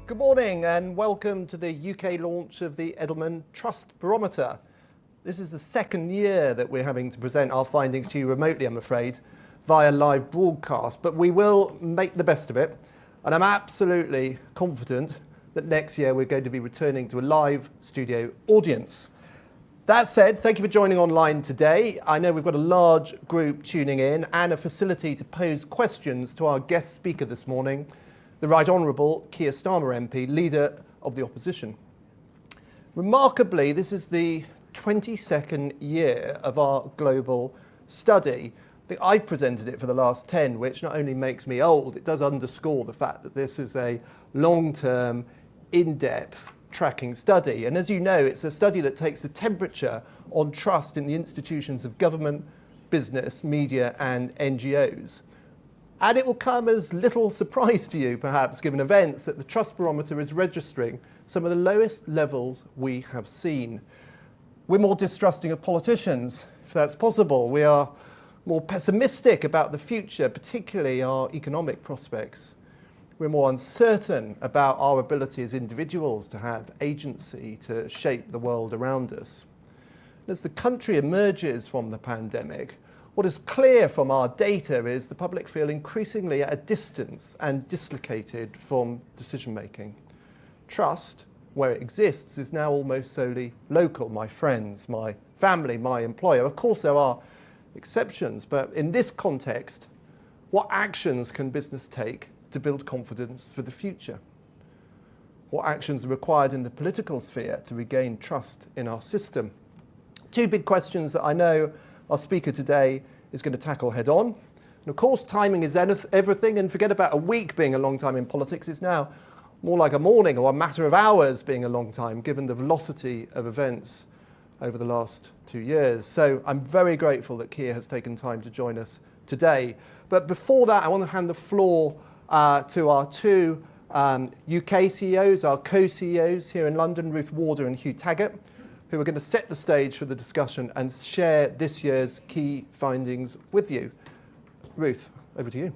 Good morning and welcome to the UK launch of the Edelman Trust Barometer. This is the second year that we're having to present our findings to you remotely, I'm afraid, via live broadcast, but we will make the best of it. And I'm absolutely confident that next year we're going to be returning to a live studio audience. That said, thank you for joining online today. I know we've got a large group tuning in and a facility to pose questions to our guest speaker this morning, the Right Honourable Keir Starmer MP, Leader of the Opposition. Remarkably, this is the 22nd year of our global study. I think I presented it for the last 10, which not only makes me old, it does underscore the fact that this is a long-term, in-depth tracking study. And as you know, it's a study that takes the temperature on trust in the institutions of government, business, media and NGOs. And it will come as little surprise to you, perhaps, given events, that the Trust Barometer is registering some of the lowest levels we have seen. We're more distrusting of politicians, if that's possible. We are more pessimistic about the future, particularly our economic prospects. We're more uncertain about our ability as individuals to have agency to shape the world around us. As the country emerges from the pandemic, what is clear from our data is the public feel increasingly at a distance and dislocated from decision making. Trust, where it exists, is now almost solely local. My friends, my family, my employer. Of course, there are exceptions, but in this context, what actions can business take to build confidence for the future? What actions are required in the political sphere to regain trust in our system? Two big questions that I know our speaker today is going to tackle head on. And of course, timing is everything, and forget about a week being a long time in politics. It's now more like a morning or a matter of hours being a long time, given the velocity of events over the last 2 years. So I'm very grateful that Keir has taken time to join us today. But before that, I want to hand the floor to our two UK CEOs, our co-CEOs here in London, Ruth Warder and Hugh Taggart, who are going to set the stage for the discussion and share this year's key findings with you. Ruth, over to you.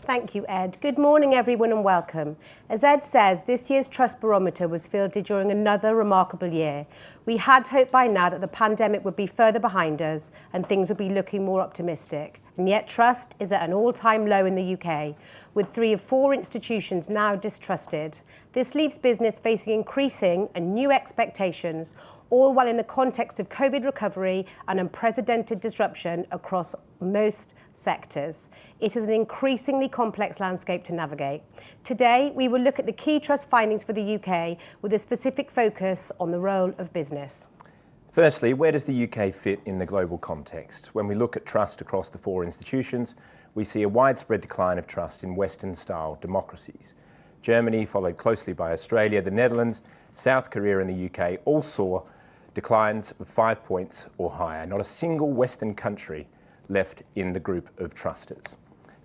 Thank you, Ed. Good morning, everyone, and welcome. As Ed says, this year's Trust Barometer was fielded during another remarkable year. We had hoped by now that the pandemic would be further behind us and things would be looking more optimistic. And yet trust is at an all-time low in the UK, with 3 of 4 institutions now distrusted. This leaves business facing increasing and new expectations, all while in the context of COVID recovery and unprecedented disruption across most sectors. It is an increasingly complex landscape to navigate. Today, we will look at the key trust findings for the UK with a specific focus on the role of business. Firstly, where does the UK fit in the global context? When we look at trust across the 4 institutions, we see a widespread decline of trust in Western-style democracies. Germany, followed closely by Australia, the Netherlands, South Korea and the UK all saw declines of 5 points or higher. Not a single Western country left in the group of trusters.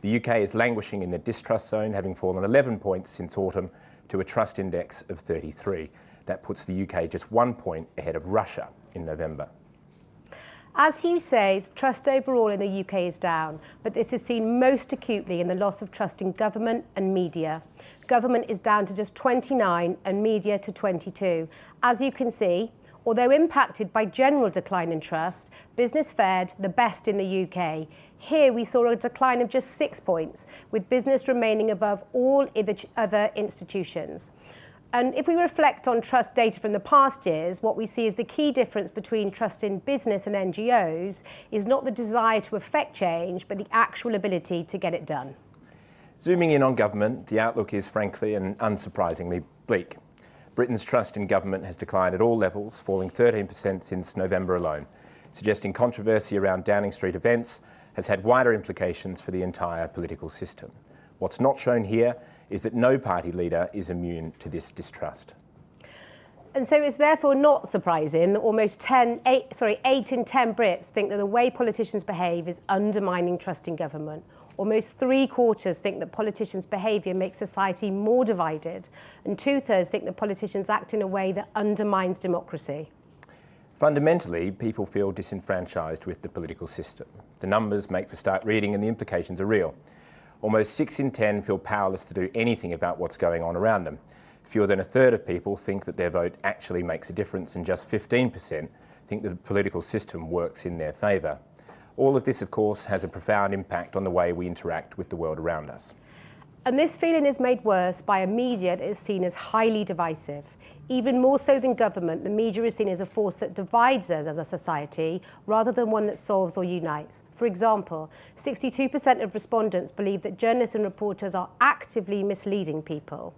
The UK is languishing in the distrust zone, having fallen 11 points since autumn to a trust index of 33. That puts the UK just 1 point ahead of Russia in November. As Hugh says, trust overall in the UK is down, but this is seen most acutely in the loss of trust in government and media. Government is down to just 29 and media to 22. As you can see, although impacted by general decline in trust, business fared the best in the UK. Here we saw a decline of just 6 points, with business remaining above all other institutions. And if we reflect on trust data from the past years, what we see is the key difference between trust in business and NGOs is not the desire to affect change, but the actual ability to get it done. Zooming in on government, the outlook is frankly and unsurprisingly bleak. Britain's trust in government has declined at all levels, falling 13% since November alone, suggesting controversy around Downing Street events has had wider implications for the entire political system. What's not shown here is that no party leader is immune to this distrust. And so it's therefore not surprising that almost 8 in 10 Brits think that the way politicians behave is undermining trust in government. Almost 3/4 think that politicians' behaviour makes society more divided, and 2/3 think that politicians act in a way that undermines democracy. Fundamentally, people feel disenfranchised with the political system. The numbers make for stark reading and the implications are real. Almost 6 in 10 feel powerless to do anything about what's going on around them. Fewer than a third of people think that their vote actually makes a difference, and just 15% think that the political system works in their favour. All of this, of course, has a profound impact on the way we interact with the world around us. And this feeling is made worse by a media that is seen as highly divisive. Even more so than government, the media is seen as a force that divides us as a society rather than one that solves or unites. For example, 62% of respondents believe that journalists and reporters are actively misleading people.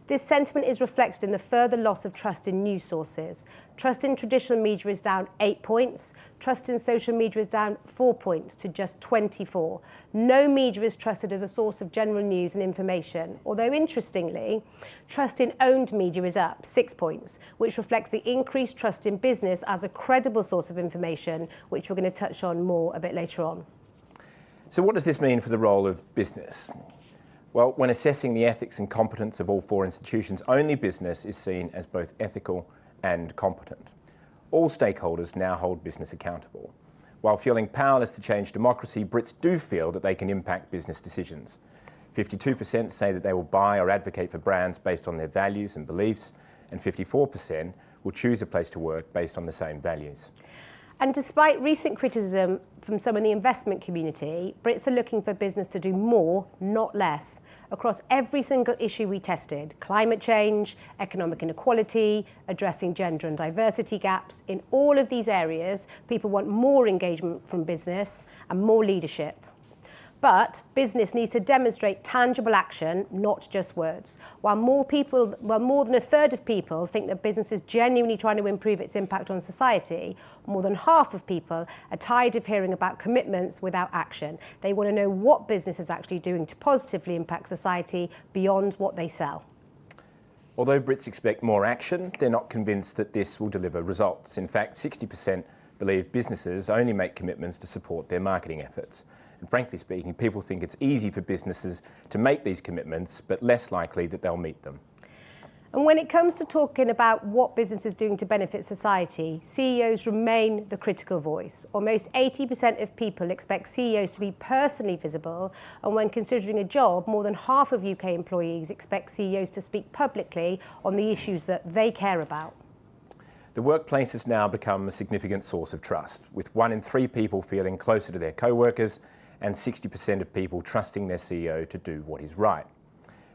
This sentiment is reflected in the further loss of trust in news sources. Trust in traditional media is down 8 points. Trust in social media is down 4 points to just 24. No media is trusted as a source of general news and information, although interestingly, trust in owned media is up 6 points, which reflects the increased trust in business as a credible source of information, which we're going to touch on more a bit later on. So what does this mean for the role of business? Well, when assessing the ethics and competence of all four institutions, only business is seen as both ethical and competent. All stakeholders now hold business accountable. While feeling powerless to change democracy, Brits do feel that they can impact business decisions. 52% say that they will buy or advocate for brands based on their values and beliefs, and 54% will choose a place to work based on the same values. And despite recent criticism from some in the investment community, Brits are looking for business to do more, not less, across every single issue we tested: climate change, economic inequality, addressing gender and diversity gaps. In all of these areas, people want more engagement from business and more leadership. But business needs to demonstrate tangible action, not just words. While more than a third of people think that business is genuinely trying to improve its impact on society, more than half of people are tired of hearing about commitments without action. They want to know what business is actually doing to positively impact society beyond what they sell. Although Brits expect more action, they're not convinced that this will deliver results. In fact, 60% believe businesses only make commitments to support their marketing efforts. And frankly speaking, people think it's easy for businesses to make these commitments, but less likely that they'll meet them. And when it comes to talking about what business is doing to benefit society, CEOs remain the critical voice. Almost 80% of people expect CEOs to be personally visible, and when considering a job, more than half of UK employees expect CEOs to speak publicly on the issues that they care about. The workplace has now become a significant source of trust, with 1 in 3 people feeling closer to their co-workers and 60% of people trusting their CEO to do what is right.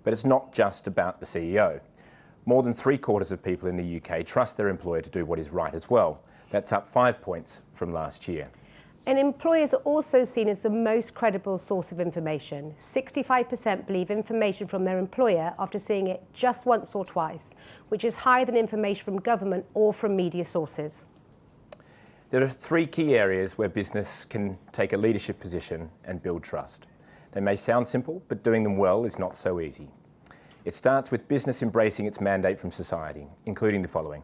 But it's not just about the CEO. More than 3/4 of people in the UK trust their employer to do what is right as well. That's up 5 points from last year. And employers are also seen as the most credible source of information. 65% believe information from their employer after seeing it just once or twice, which is higher than information from government or from media sources. There are 3 key areas where business can take a leadership position and build trust. They may sound simple, but doing them well is not so easy. It starts with business embracing its mandate from society, including the following: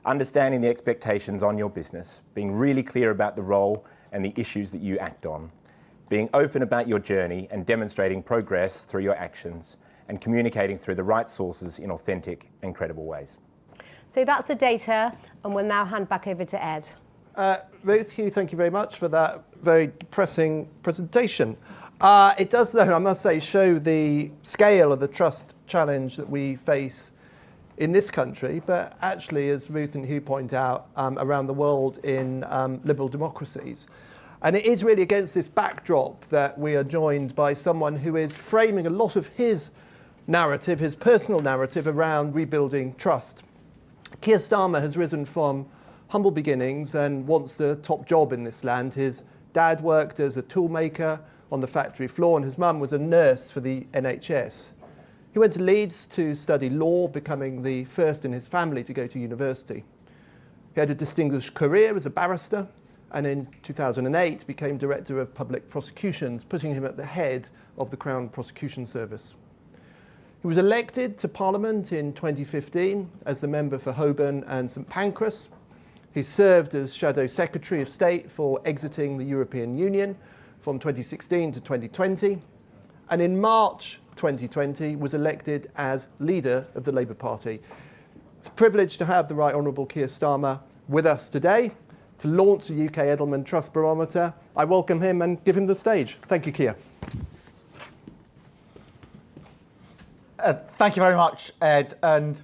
understanding the expectations on your business, being really clear about the role and the issues that you act on, being open about your journey and demonstrating progress through your actions, and communicating through the right sources in authentic and credible ways. So that's the data, and we'll now hand back over to Ed. Ruth, Hugh, thank you very much for that very depressing presentation. It does, though, I must say, show the scale of the trust challenge that we face in this country, but actually, as Ruth and Hugh point out, around the world in liberal democracies. And it is really against this backdrop that we are joined by someone who is framing a lot of his narrative, his personal narrative, around rebuilding trust. Keir Starmer has risen from humble beginnings and wants the top job in this land. His dad worked as a toolmaker on the factory floor, and his mum was a nurse for the NHS. He went to Leeds to study law, becoming the first in his family to go to university. He had a distinguished career as a barrister, and in 2008 became Director of Public Prosecutions, putting him at the head of the Crown Prosecution Service. He was elected to Parliament in 2015 as the member for Holborn and St Pancras. He served as Shadow Secretary of State for exiting the European Union from 2016 to 2020, and in March 2020 was elected as leader of the Labour Party. It's a privilege to have the Right Honourable Keir Starmer with us today to launch the UK Edelman Trust Barometer. I welcome him and give him the stage. Thank you, Keir. Thank you very much, Ed, and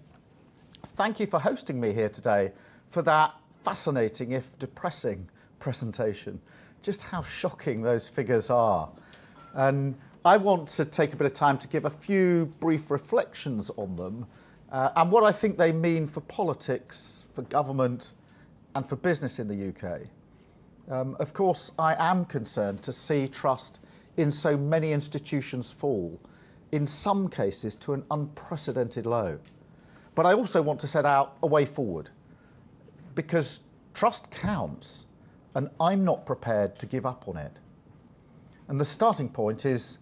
thank you for hosting me here today for that fascinating, if depressing, presentation. Just how shocking those figures are. And I want to take a bit of time to give a few brief reflections on them and what I think they mean for politics, for government, and for business in the UK. Of course, I am concerned to see trust in so many institutions fall, in some cases to an unprecedented low. But I also want to set out a way forward, because trust counts, and I'm not prepared to give up on it. And the starting point is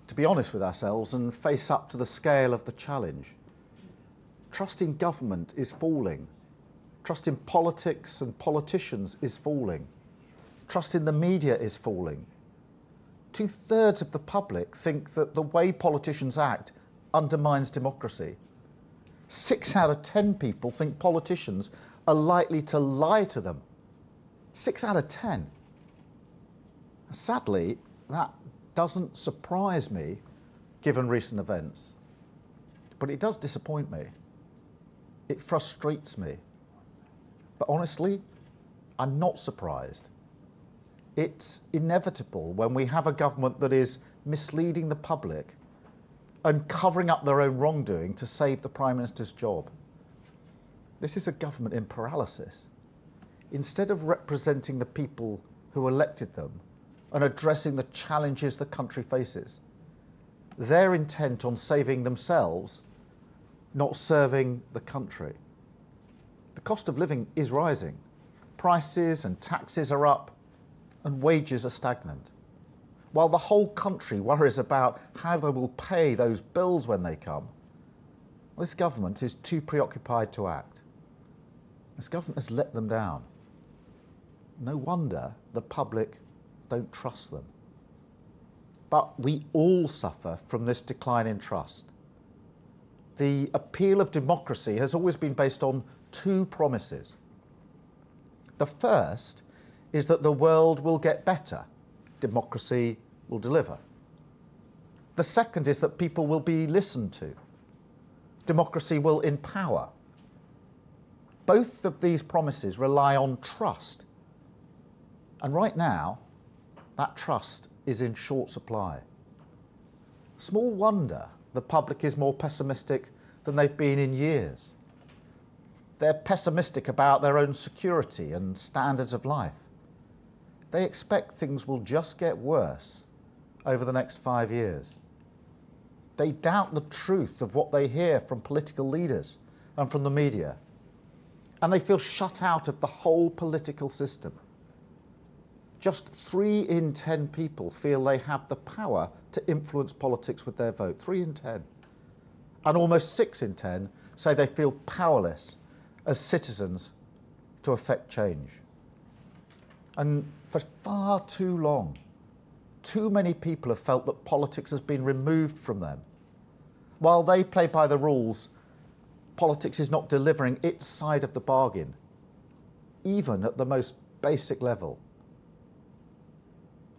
to be honest with ourselves and face up to the scale of the challenge. Trust in government is falling. Trust in politics and politicians is falling. Trust in the media is falling. 2/3 of the public think that the way politicians act undermines democracy. 6 out of 10 people think politicians are likely to lie to them. 6 out of 10. Sadly, that doesn't surprise me, given recent events. But it does disappoint me. It frustrates me. But honestly, I'm not surprised. It's inevitable when we have a government that is misleading the public and covering up their own wrongdoing to save the Prime Minister's job. This is a government in paralysis. Instead of representing the people who elected them and addressing the challenges the country faces, they're intent on saving themselves, not serving the country. The cost of living is rising. Prices and taxes are up, and wages are stagnant. While the whole country worries about how they will pay those bills when they come, this government is too preoccupied to act. This government has let them down. No wonder the public don't trust them. But we all suffer from this decline in trust. The appeal of democracy has always been based on 2 promises. The first is that the world will get better. Democracy will deliver. The second is that people will be listened to. Democracy will empower. Both of these promises rely on trust. And right now, that trust is in short supply. Small wonder the public is more pessimistic than they've been in years. They're pessimistic about their own security and standards of life. They expect things will just get worse over the next 5 years. They doubt the truth of what they hear from political leaders and from the media, and they feel shut out of the whole political system. Just 3 in 10 people feel they have the power to influence politics with their vote. 3 in 10. And almost 6 in 10 say they feel powerless as citizens to affect change. And for far too long, too many people have felt that politics has been removed from them. While they play by the rules, politics is not delivering its side of the bargain, even at the most basic level.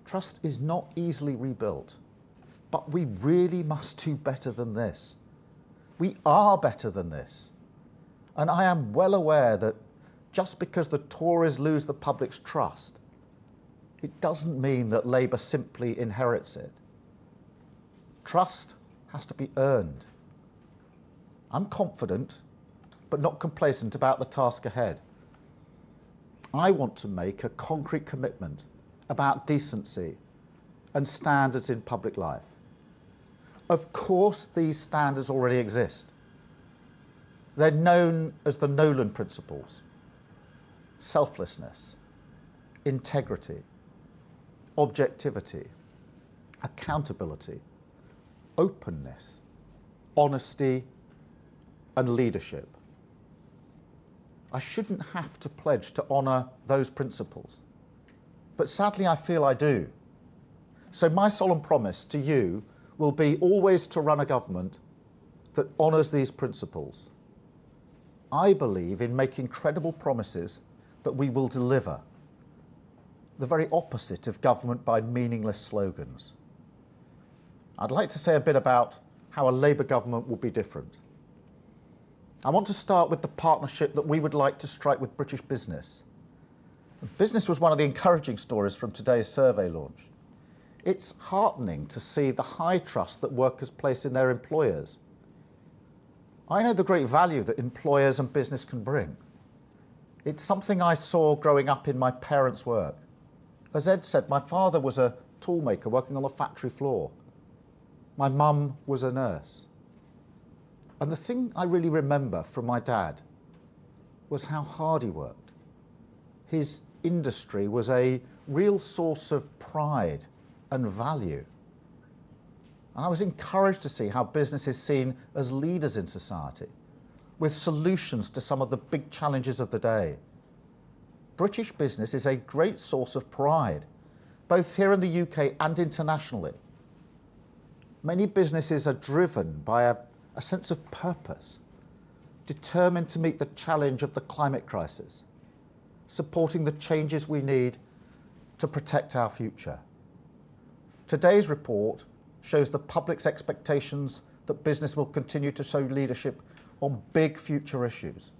Trust is not easily rebuilt, but we really must do better than this. We are better than this. And I am well aware that just because the Tories lose the public's trust, it doesn't mean that Labour simply inherits it. Trust has to be earned. I'm confident, but not complacent about the task ahead. I want to make a concrete commitment about decency and standards in public life. Of course, these standards already exist. They're known as the Nolan principles: selflessness, integrity, objectivity, accountability, openness, honesty, and leadership. I shouldn't have to pledge to honour those principles, but sadly I feel I do. So my solemn promise to you will be always to run a government that honours these principles. I believe in making credible promises that we will deliver, the very opposite of government by meaningless slogans. I'd like to say a bit about how a Labour government will be different. I want to start with the partnership that we would like to strike with British business. Business was one of the encouraging stories from today's survey launch. It's heartening to see the high trust that workers place in their employers. I know the great value that employers and business can bring. It's something I saw growing up in my parents' work. As Ed said, my father was a toolmaker working on the factory floor. My mum was a nurse. And the thing I really remember from my dad was how hard he worked. His industry was a real source of pride and value. And I was encouraged to see how business is seen as leaders in society, with solutions to some of the big challenges of the day. British business is a great source of pride, both here in the UK and internationally. Many businesses are driven by a sense of purpose, determined to meet the challenge of the climate crisis, supporting the changes we need to protect our future. Today's report shows the public's expectations that business will continue to show leadership on big future issues.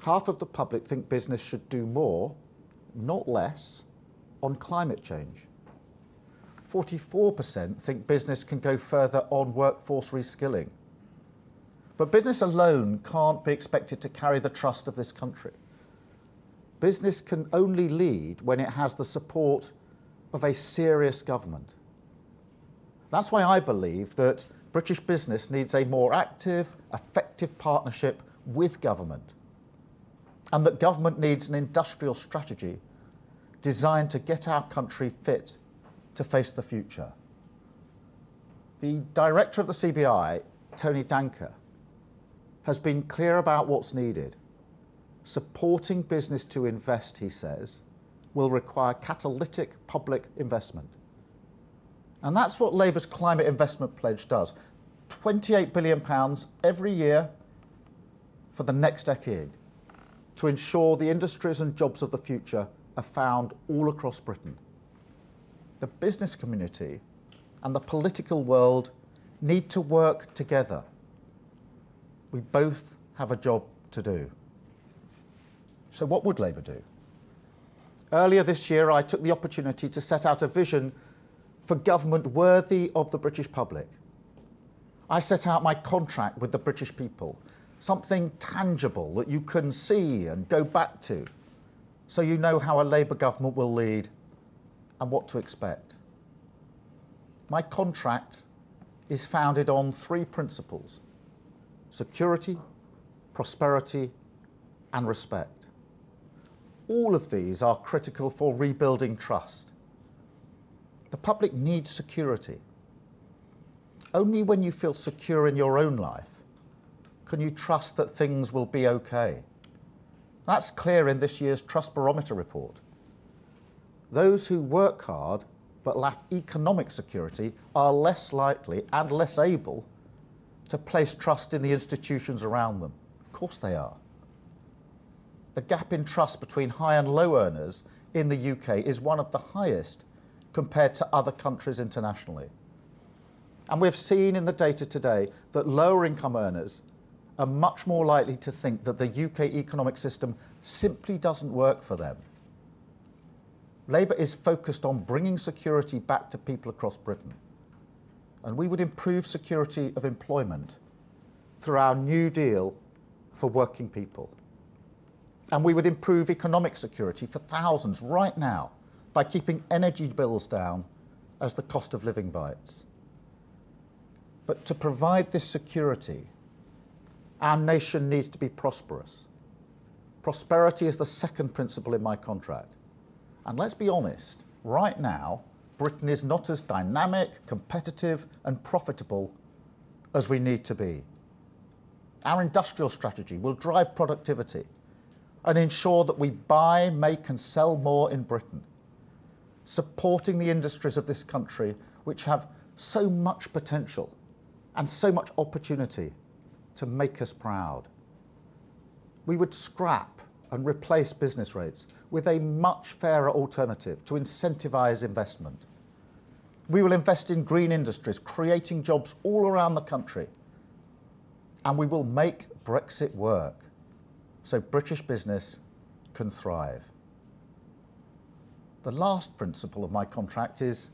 Half of the public think business should do more, not less, on climate change. 44% think business can go further on workforce reskilling. But business alone can't be expected to carry the trust of this country. Business can only lead when it has the support of a serious government. That's why I believe that British business needs a more active, effective partnership with government, and that government needs an industrial strategy designed to get our country fit to face the future. The director of the CBI, Tony Danker, has been clear about what's needed. Supporting business to invest, he says, will require catalytic public investment. And that's what Labour's climate investment pledge does. £28 billion every year for the next decade to ensure the industries and jobs of the future are found all across Britain. The business community and the political world need to work together. We both have a job to do. So what would Labour do? Earlier this year, I took the opportunity to set out a vision for government worthy of the British public. I set out my contract with the British people, something tangible that you can see and go back to, so you know how a Labour government will lead and what to expect. My contract is founded on 3 principles: security, prosperity, and respect. All of these are critical for rebuilding trust. The public needs security. Only when you feel secure in your own life can you trust that things will be okay. That's clear in this year's Trust Barometer report. Those who work hard but lack economic security are less likely and less able to place trust in the institutions around them. Of course they are. The gap in trust between high and low earners in the UK is one of the highest compared to other countries internationally. And we've seen in the data today that lower income earners are much more likely to think that the UK economic system simply doesn't work for them. Labour is focused on bringing security back to people across Britain. And we would improve security of employment through our New Deal for working people. And we would improve economic security for thousands right now by keeping energy bills down as the cost of living bites. But to provide this security, our nation needs to be prosperous. Prosperity is the second principle in my contract. And let's be honest, right now, Britain is not as dynamic, competitive, and profitable as we need to be. Our industrial strategy will drive productivity and ensure that we buy, make, and sell more in Britain, supporting the industries of this country which have so much potential and so much opportunity to make us proud. We would scrap and replace business rates with a much fairer alternative to incentivise investment. We will invest in green industries, creating jobs all around the country. And we will make Brexit work so British business can thrive. The last principle of my contract is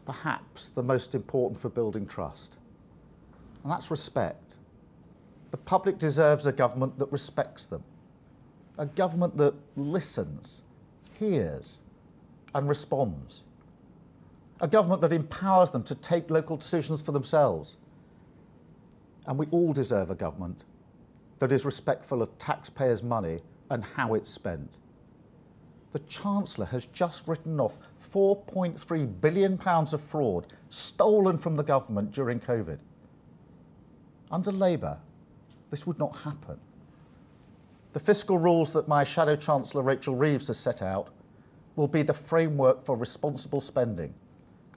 perhaps the most important for building trust, and that's respect. The public deserves a government that respects them, a government that listens, hears, and responds, a government that empowers them to take local decisions for themselves. And we all deserve a government that is respectful of taxpayers' money and how it's spent. The Chancellor has just written off £4.3 billion of fraud stolen from the government during COVID. Under Labour, this would not happen. The fiscal rules that my Shadow Chancellor Rachel Reeves has set out will be the framework for responsible spending,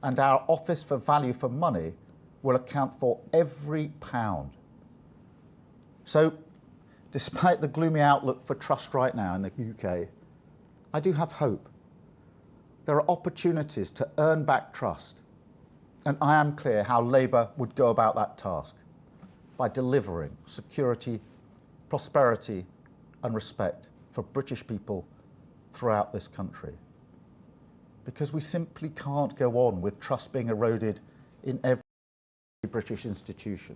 and our Office for Value for Money will account for every pound. So, despite the gloomy outlook for trust right now in the UK, I do have hope. There are opportunities to earn back trust, and I am clear how Labour would go about that task, by delivering security, prosperity and respect for British people throughout this country. Because we simply can't go on with trust being eroded in every British institution.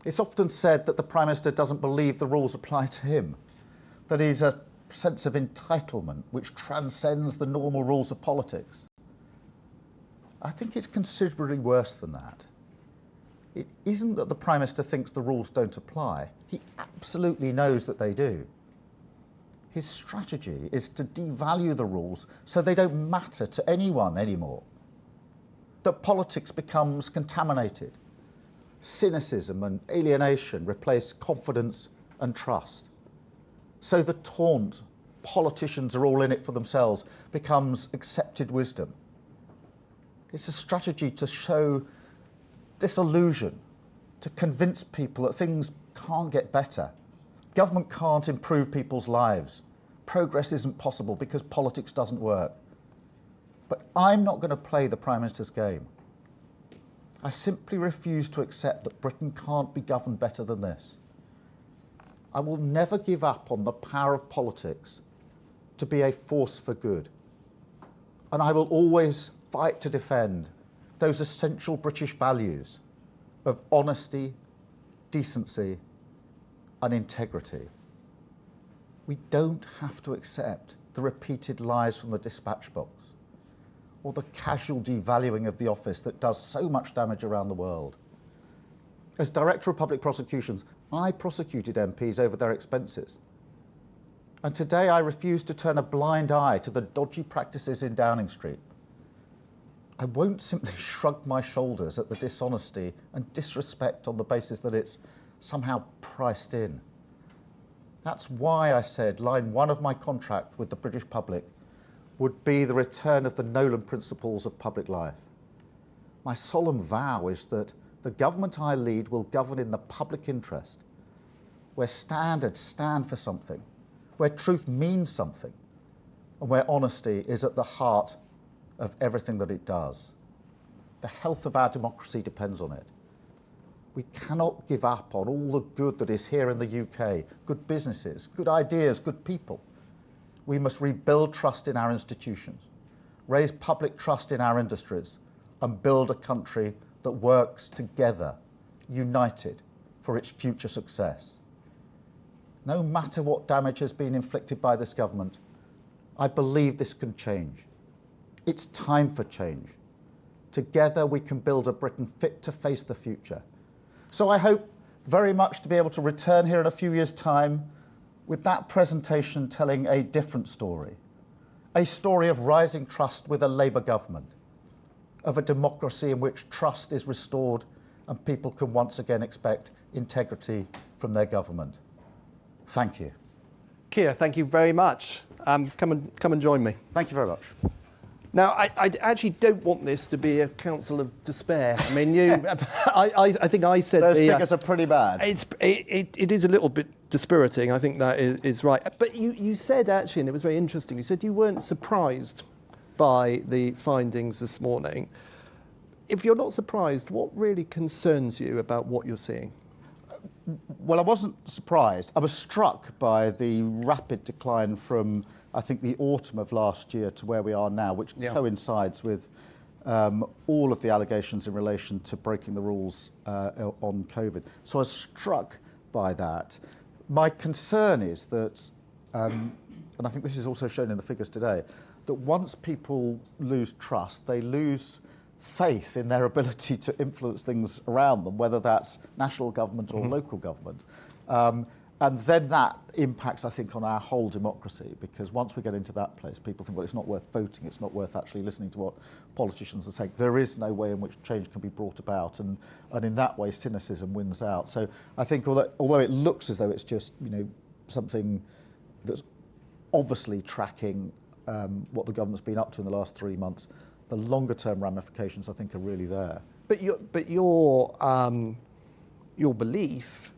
It's often said that the Prime Minister doesn't believe the rules apply to him, that he's a sense of entitlement which transcends the normal rules of politics. I think it's considerably worse than that. It isn't that the Prime Minister thinks the rules don't apply. He absolutely knows that they do. His strategy is to devalue the rules so they don't matter to anyone anymore. That politics becomes contaminated. Cynicism and alienation replace confidence and trust. So the taunt, politicians are all in it for themselves, becomes accepted wisdom. It's a strategy to show disillusion, to convince people that things can't get better. Government can't improve people's lives. Progress isn't possible because politics doesn't work. But I'm not going to play the Prime Minister's game. I simply refuse to accept that Britain can't be governed better than this. I will never give up on the power of politics to be a force for good. And I will always fight to defend those essential British values of honesty, decency, and integrity. We don't have to accept the repeated lies from the dispatch box or the casual devaluing of the office that does so much damage around the world. As Director of Public Prosecutions, I prosecuted MPs over their expenses. And today I refuse to turn a blind eye to the dodgy practices in Downing Street. I won't simply shrug my shoulders at the dishonesty and disrespect on the basis that it's somehow priced in. That's why I said line 1 of my contract with the British public would be the return of the Nolan principles of public life. My solemn vow is that the government I lead will govern in the public interest, where standards stand for something, where truth means something, and where honesty is at the heart of everything that it does. The health of our democracy depends on it. We cannot give up on all the good that is here in the UK, good businesses, good ideas, good people. We must rebuild trust in our institutions, raise public trust in our industries, and build a country that works together, united, for its future success. No matter what damage has been inflicted by this government, I believe this can change. It's time for change. Together we can build a Britain fit to face the future. So I hope very much to be able to return here in a few years' time with that presentation telling a different story. A story of rising trust with a Labour government, of a democracy in which trust is restored and people can once again expect integrity from their government. Thank you. Keir, thank you very much. Come and join me. Thank you very much. Now, I actually don't want this to be a council of despair. I mean, I think I said those figures are pretty bad. It is a little bit dispiriting. I think that is right. But you said actually, and it was very interesting. You said you weren't surprised by the findings this morning. If you're not surprised, what really concerns you about what you're seeing? Well, I wasn't surprised. I was struck by the rapid decline from, I think, the autumn of last year to where we are now, which coincides with all of the allegations in relation to breaking the rules on COVID. So I was struck by that. My concern is that, and I think this is also shown in the figures today, that once people lose trust, they lose faith in their ability to influence things around them, whether that's national government or local government. And then that impacts, I think, on our whole democracy, because once we get into that place, people think, well, it's not worth voting, it's not worth actually listening to what politicians are saying. There is no way in which change can be brought about, and in that way, cynicism wins out. So I think although it looks as though it's just, something that's obviously tracking what the government's been up to in the last 3 months, the longer term ramifications, I think, are really there. But your belief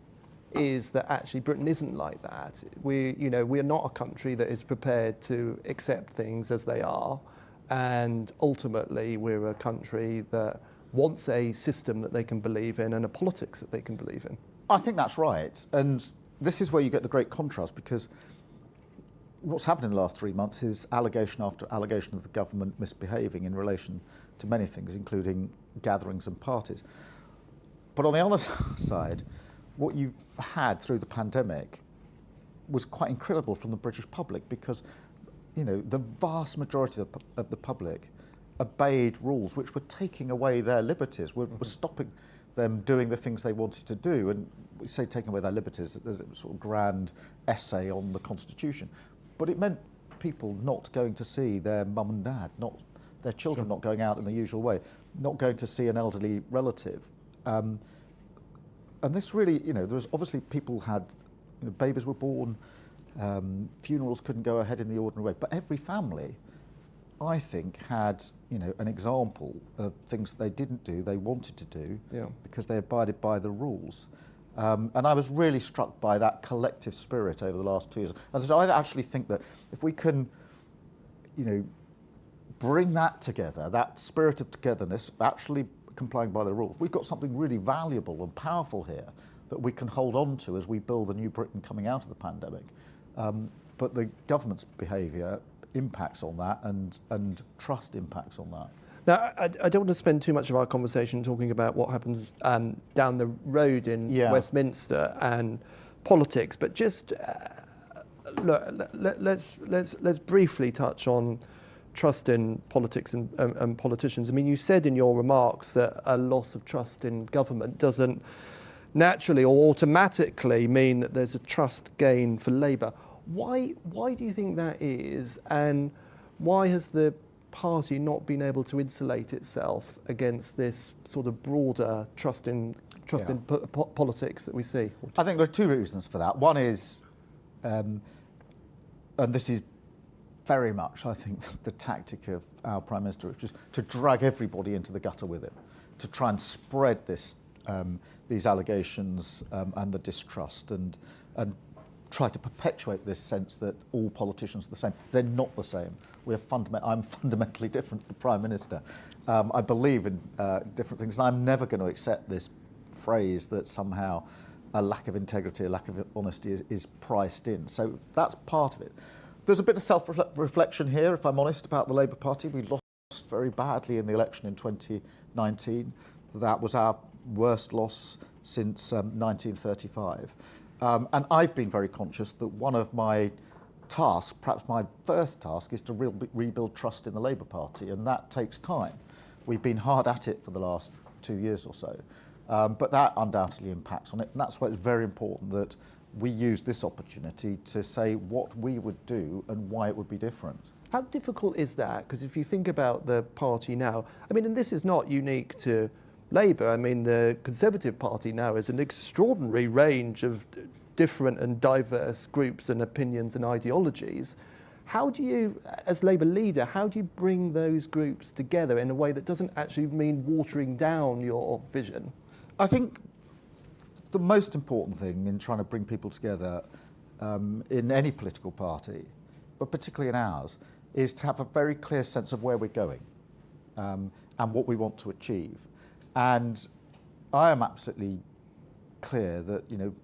is that actually Britain isn't like that. We're not a country that is prepared to accept things as they are, and ultimately we're a country that wants a system that they can believe in and a politics that they can believe in. I think that's right, and this is where you get the great contrast, because what's happened in the last 3 months is allegation after allegation of the government misbehaving in relation to many things, including gatherings and parties. But on the other side, what you've had through the pandemic was quite incredible from the British public, because the vast majority of the public obeyed rules which were taking away their liberties, were stopping them doing the things they wanted to do. And we say taking away their liberties, there's a sort of grand essay on the Constitution. But it meant people not going to see their mum and dad, not their children not going out in the usual way, not going to see an elderly relative. And this really, there was obviously people had, babies were born, funerals couldn't go ahead in the ordinary way. But every family, I think, had, an example of things that they didn't do, they wanted to do, because they abided by the rules. And I was really struck by that collective spirit over the last 2 years. And so I actually think that if we can, bring that together, that spirit of togetherness, actually complying by the rules, we've got something really valuable and powerful here that we can hold on to as we build a new Britain coming out of the pandemic. But the government's behaviour impacts on that, and trust impacts on that. Now, I don't want to spend too much of our conversation talking about what happens down the road in Westminster and politics, but just look, let's briefly touch on trust in politics and politicians. I mean, you said in your remarks that a loss of trust in government doesn't naturally or automatically mean that there's a trust gain for Labour. Why do you think that is, and why has the party not been able to insulate itself against this sort of broader trust in politics that we see? I think there are two reasons for that. One is, and this is very much, I think, the tactic of our Prime Minister, which is to drag everybody into the gutter with him, to try and spread these allegations and the distrust, and try to perpetuate this sense that all politicians are the same. They're not the same. I'm fundamentally different to the Prime Minister. I believe in different things, and I'm never going to accept this phrase that somehow a lack of integrity, a lack of honesty is priced in. So that's part of it. There's a bit of self-reflection here, if I'm honest, about the Labour Party. We lost very badly in the election in 2019. That was our worst loss since 1935. And I've been very conscious that one of my tasks, perhaps my first task, is to rebuild trust in the Labour Party, and that takes time. We've been hard at it for the last 2 years or so, but that undoubtedly impacts on it, and that's why it's very important that we use this opportunity to say what we would do and why it would be different. How difficult is that? Because if you think about the party now, I mean, and this is not unique to Labour, I mean, the Conservative Party now is an extraordinary range of different and diverse groups and opinions and ideologies. How do you, as Labour leader, how do you bring those groups together in a way that doesn't actually mean watering down your vision? I think the most important thing in trying to bring people together in any political party, but particularly in ours, is to have a very clear sense of where we're going and what we want to achieve. And I am absolutely clear that, you know,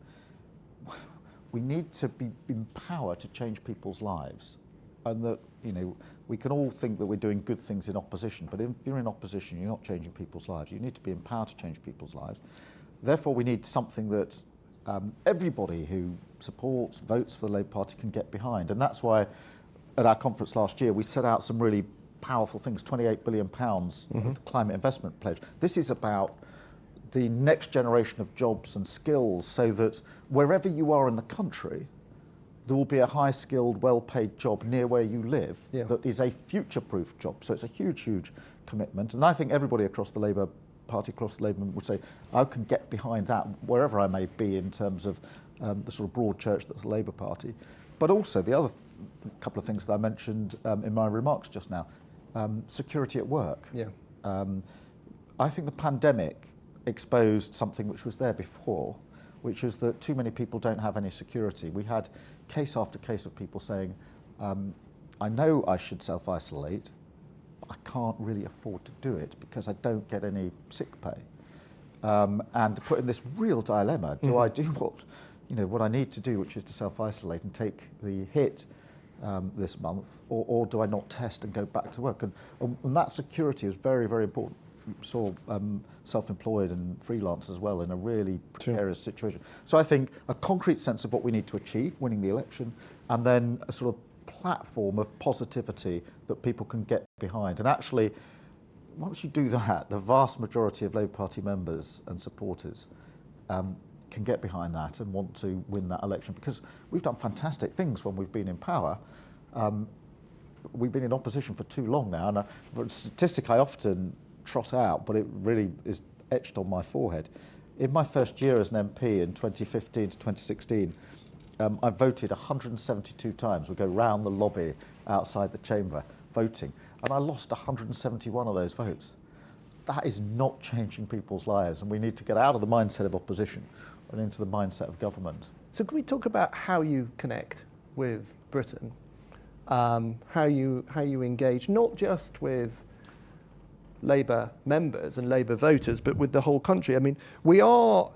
we need to be empowered to change people's lives, and that, you know, we can all think that we're doing good things in opposition, but if you're in opposition, you're not changing people's lives. You need to be empowered to change people's lives. Therefore, we need something that everybody who supports, votes for the Labour Party can get behind. And that's why at our conference last year, we set out some really powerful things, £28 billion of the climate investment pledge. This is about the next generation of jobs and skills, so that wherever you are in the country, there will be a high-skilled, well-paid job near where you live that is a future-proof job. So it's a huge, huge commitment. And I think everybody across the Labour Party, across the Labour movement would say, I can get behind that wherever I may be in terms of the sort of broad church that's the Labour Party. But also the other couple of things that I mentioned in my remarks just now, security at work. I think the pandemic exposed something which was there before, which is that too many people don't have any security. We had case after case of people saying, I know I should self-isolate, but I can't really afford to do it because I don't get any sick pay. And put in this real dilemma, do I do what I need to do, which is to self-isolate and take the hit this month, or do I not test and go back to work? And that security is very, very important. Saw self-employed and freelance as well in a really precarious situation. So I think a concrete sense of what we need to achieve, winning the election, and then a sort of platform of positivity that people can get behind. And actually, once you do that, the vast majority of Labour Party members and supporters can get behind that and want to win that election, because we've done fantastic things when we've been in power. We've been in opposition for too long now, and a statistic I often trot out, but it really is etched on my forehead. In my first year as an MP in 2015 to 2016, I voted 172 times. We go round the lobby outside the chamber voting, and I lost 171 of those votes. That is not changing people's lives, and we need to get out of the mindset of opposition and into the mindset of government. So can we talk about how you connect with Britain? How you engage, not just with Labour members and Labour voters, but with the whole country. I mean, we are,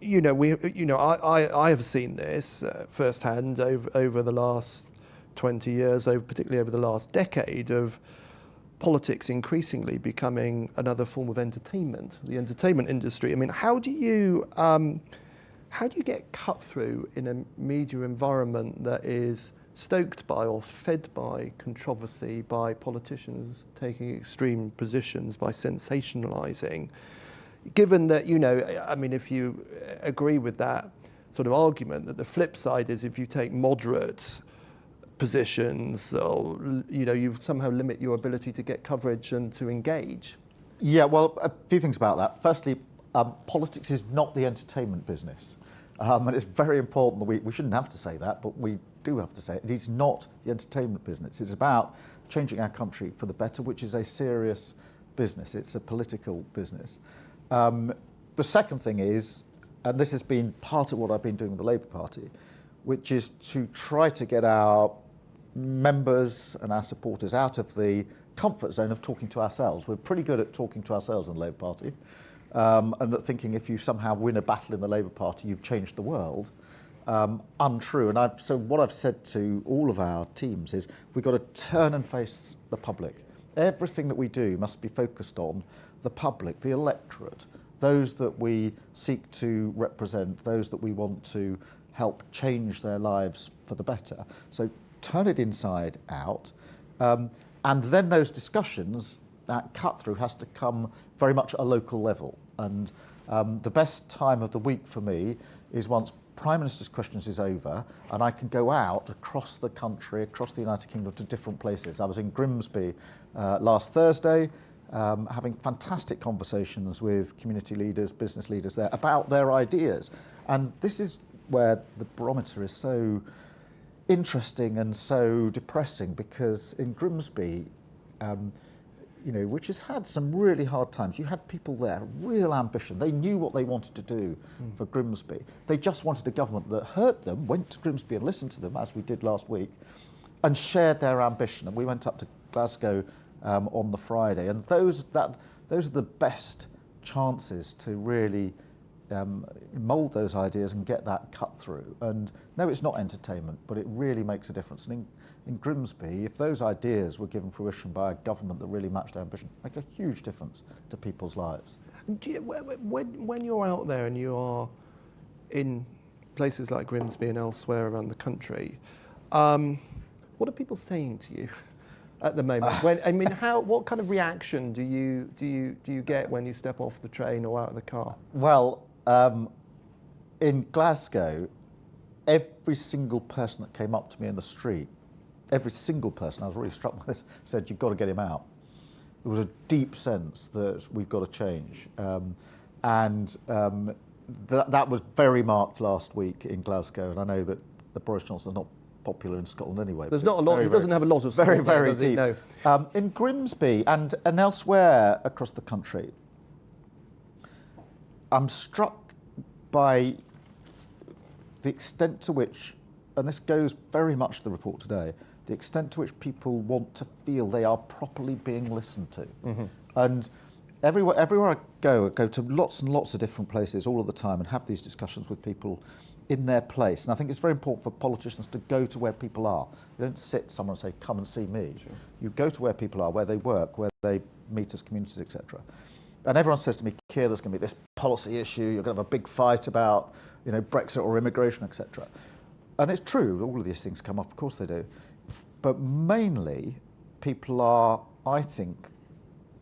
I have seen this firsthand over the last 20 years, particularly over the last decade, of politics increasingly becoming another form of entertainment, the entertainment industry. I mean, how do you get cut through in a media environment that is stoked by or fed by controversy, by politicians taking extreme positions, by sensationalising, given that, if you agree with that sort of argument, that the flip side is if you take moderate positions, or, you somehow limit your ability to get coverage and to engage? Yeah, well, a few things about that. Firstly, politics is not the entertainment business. And it's very important that we shouldn't have to say that, but we do have to say it. It's not the entertainment business. It's about changing our country for the better, which is a serious business. It's a political business. The second thing is, and this has been part of what I've been doing with the Labour Party, which is to try to get our members and our supporters out of the comfort zone of talking to ourselves. We're pretty good at talking to ourselves in the Labour Party. And that thinking if you somehow win a battle in the Labour Party, you've changed the world. Untrue. And so what I've said to all of our teams is we've got to turn and face the public. Everything that we do must be focused on the public, the electorate, those that we seek to represent, those that we want to help change their lives for the better. So turn it inside out. And then those discussions, that cut-through has to come very much at a local level. And the best time of the week for me is once Prime Minister's Questions is over and I can go out across the country, across the United Kingdom to different places. I was in Grimsby last Thursday, having fantastic conversations with community leaders, business leaders there about their ideas. And this is where the barometer is so interesting and so depressing, because in Grimsby, which has had some really hard times. You had people there, real ambition. They knew what they wanted to do for Grimsby. They just wanted a government that heard them, went to Grimsby and listened to them, as we did last week, and shared their ambition. And we went up to Glasgow on the Friday, and those are the best chances to really mould those ideas and get that cut through. And no, it's not entertainment, but it really makes a difference. And in Grimsby, if those ideas were given fruition by a government that really matched ambition, make a huge difference to people's lives. And when you're out there and you are in places like Grimsby and elsewhere around the country, what are people saying to you at the moment? What kind of reaction do you get when you step off the train or out of the car? Well, in Glasgow, every single person that came up to me in the street, every single person, I was really struck by this, said, "You've got to get him out." There was a deep sense that we've got to change. That was very marked last week in Glasgow, and I know that Boris Johnson's not popular in Scotland anyway. There's not a lot, he doesn't have a lot of very, support very there, does he? deep. No. In Grimsby and elsewhere across the country, I'm struck by the extent to which, and this goes very much to the report today, the extent to which people want to feel they are properly being listened to. Mm-hmm. And everywhere I go to lots and lots of different places all of the time and have these discussions with people in their place. And I think it's very important for politicians to go to where people are. You don't sit somewhere and say, "Come and see me." Sure. You go to where people are, where they work, where they meet as communities, etc. And everyone says to me, "Keir, there's going to be this policy issue, you're going to have a big fight about, Brexit or immigration, etc." And it's true, all of these things come up, of course they do. But mainly, people are, I think,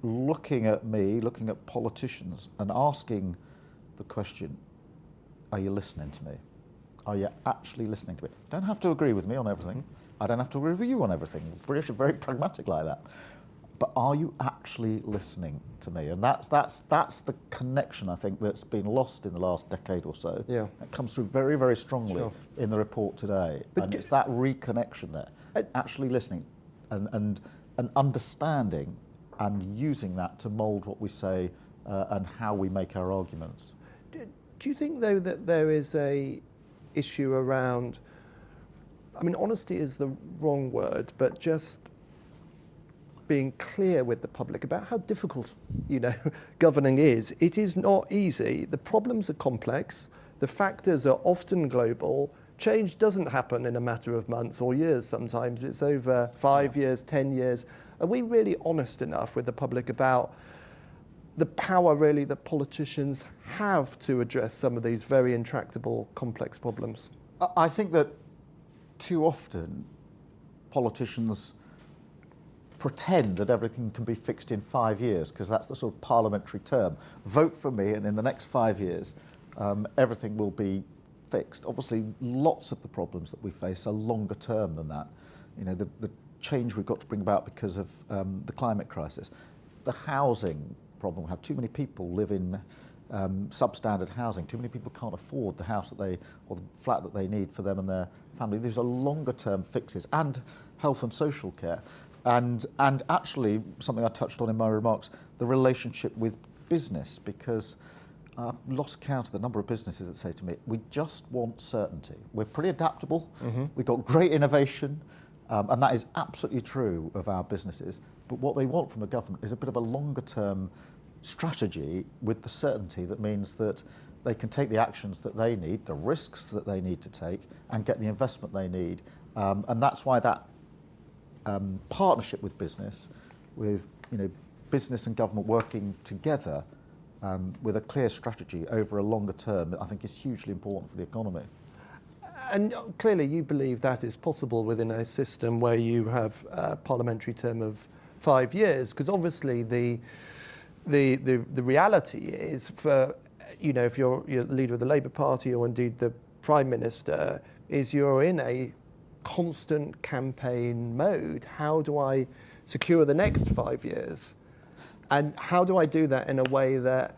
looking at me, looking at politicians and asking the question, are you listening to me? Are you actually listening to me? You don't have to agree with me on everything. I don't have to agree with you on everything. British are very pragmatic like that. But are you actually listening to me? And that's the connection, I think, that's been lost in the last decade or so. Yeah. It comes through very, very strongly in the report today. And it's that reconnection there, actually listening and understanding and using that to mould what we say and how we make our arguments. Do you think, though, that there is a issue around, honesty is the wrong word, but just being clear with the public about how difficult, governing is. It is not easy. The problems are complex. The factors are often global. Change doesn't happen in a matter of months or years sometimes. It's over 5 years, 10 years. Are we really honest enough with the public about the power, really, that politicians have to address some of these very intractable, complex problems? I think that too often politicians pretend that everything can be fixed in 5 years, because that's the sort of parliamentary term. Vote for me, and in the next 5 years, everything will be fixed. Obviously, lots of the problems that we face are longer term than that. The change we've got to bring about because of the climate crisis. The housing problem, we have too many people live in substandard housing. Too many people can't afford the house or the flat that they need for them and their family. These are longer term fixes, and health and social care. And actually, something I touched on in my remarks, the relationship with business, because I've lost count of the number of businesses that say to me, "We just want certainty. We're pretty adaptable. Mm-hmm. We've got great innovation." And that is absolutely true of our businesses. But what they want from a government is a bit of a longer term strategy with the certainty that means that they can take the actions that they need, the risks that they need to take, and get the investment they need. And that's why that partnership with business, with business and government working together with a clear strategy over a longer term, I think is hugely important for the economy. And clearly you believe that is possible within a system where you have a parliamentary term of 5 years, because obviously the reality is, for if you're leader of the Labour Party or indeed the Prime Minister, is you're in a constant campaign mode. How do I secure the next 5 years? And how do I do that in a way that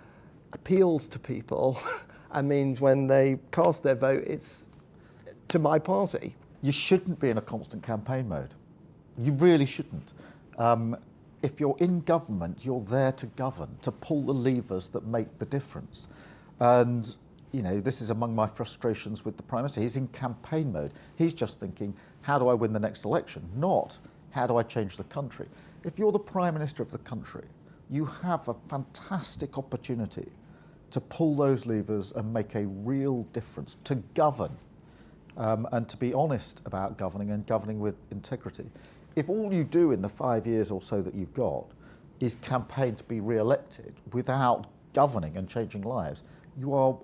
appeals to people and means when they cast their vote, it's to my party? You shouldn't be in a constant campaign mode. You really shouldn't. If you're in government, you're there to govern, to pull the levers that make the difference. And this is among my frustrations with the Prime Minister. He's in campaign mode. He's just thinking, how do I win the next election? Not, how do I change the country? If you're the Prime Minister of the country, you have a fantastic opportunity to pull those levers and make a real difference, to govern, and to be honest about governing and governing with integrity. If all you do in the 5 years or so that you've got is campaign to be re-elected without governing and changing lives, you're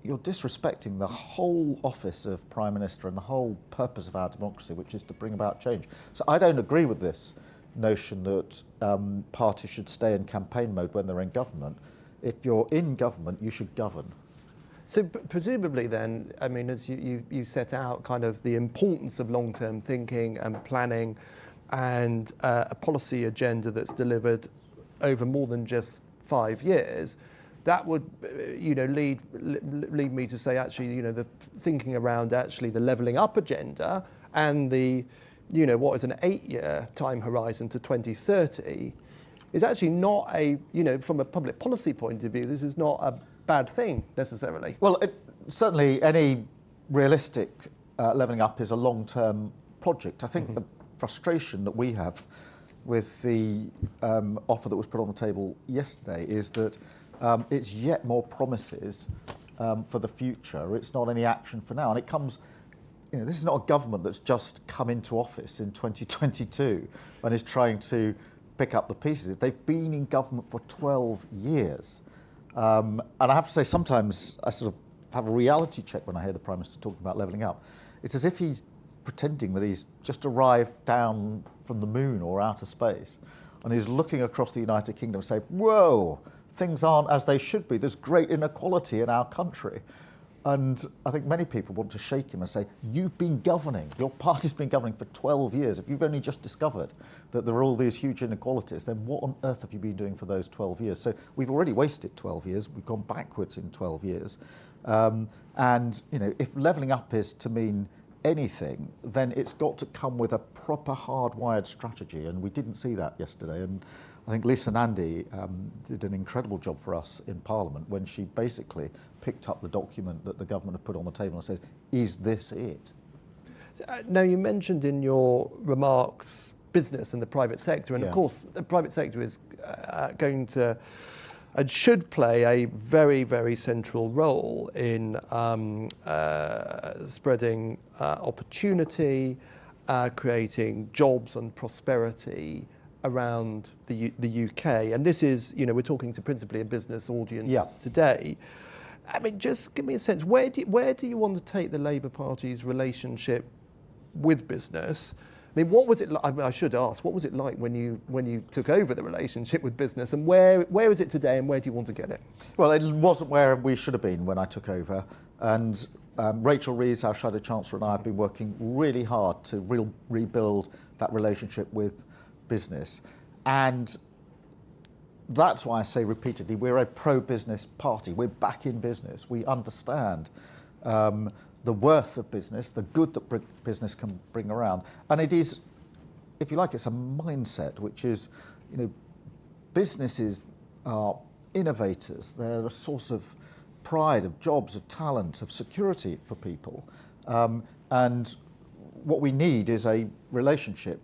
disrespecting the whole office of Prime Minister and the whole purpose of our democracy, which is to bring about change. So I don't agree with this notion that parties should stay in campaign mode when they're in government. If you're in government, you should govern. So presumably then, I mean, as you set out kind of the importance of long-term thinking and planning and a policy agenda that's delivered over more than just 5 years, that would, lead me to say actually, the thinking around actually the levelling up agenda and the, what is an 8-year time horizon to 2030 is actually not a, from a public policy point of view, this is not a bad thing necessarily. Well, certainly any realistic levelling up is a long-term project. I think the frustration that we have with the offer that was put on the table yesterday is that it's yet more promises for the future. It's not any action for now. And it comes, this is not a government that's just come into office in 2022 and is trying to pick up the pieces. They've been in government for 12 years. And I have to say, sometimes I sort of have a reality check when I hear the Prime Minister talking about levelling up. It's as if he's pretending that he's just arrived down from the moon or outer space and he's looking across the United Kingdom and saying, whoa, things aren't as they should be. There's great inequality in our country. And I think many people want to shake him and say, you've been governing, your party's been governing for 12 years. If you've only just discovered that there are all these huge inequalities, then what on earth have you been doing for those 12 years? So we've already wasted 12 years. We've gone backwards in 12 years. And if levelling up is to mean anything, then it's got to come with a proper hardwired strategy. And we didn't see that yesterday. And I think Lisa Nandy did an incredible job for us in Parliament when she basically picked up the document that the government had put on the table and said, is this it? Now, you mentioned in your remarks business and the private sector, and of course the private sector is going to and should play a very, very central role in spreading opportunity, creating jobs and prosperity around the UK. And this is, we're talking to principally a business audience today. I mean, just give me a sense, where do you want to take the Labour Party's relationship with business? I mean, what was it like? I should ask, what was it like when you took over the relationship with business, and where is it today, and where do you want to get it? Well, it wasn't where we should have been when I took over, and Rachel Rees, our Shadow Chancellor, and I have been working really hard to rebuild that relationship with business. And that's why I say repeatedly, we're a pro-business party. We're back in business. We understand the worth of business, the good that business can bring around. And it is, if you like, it's a mindset, which is, businesses are innovators. They're a source of pride, of jobs, of talent, of security for people. And what we need is a relationship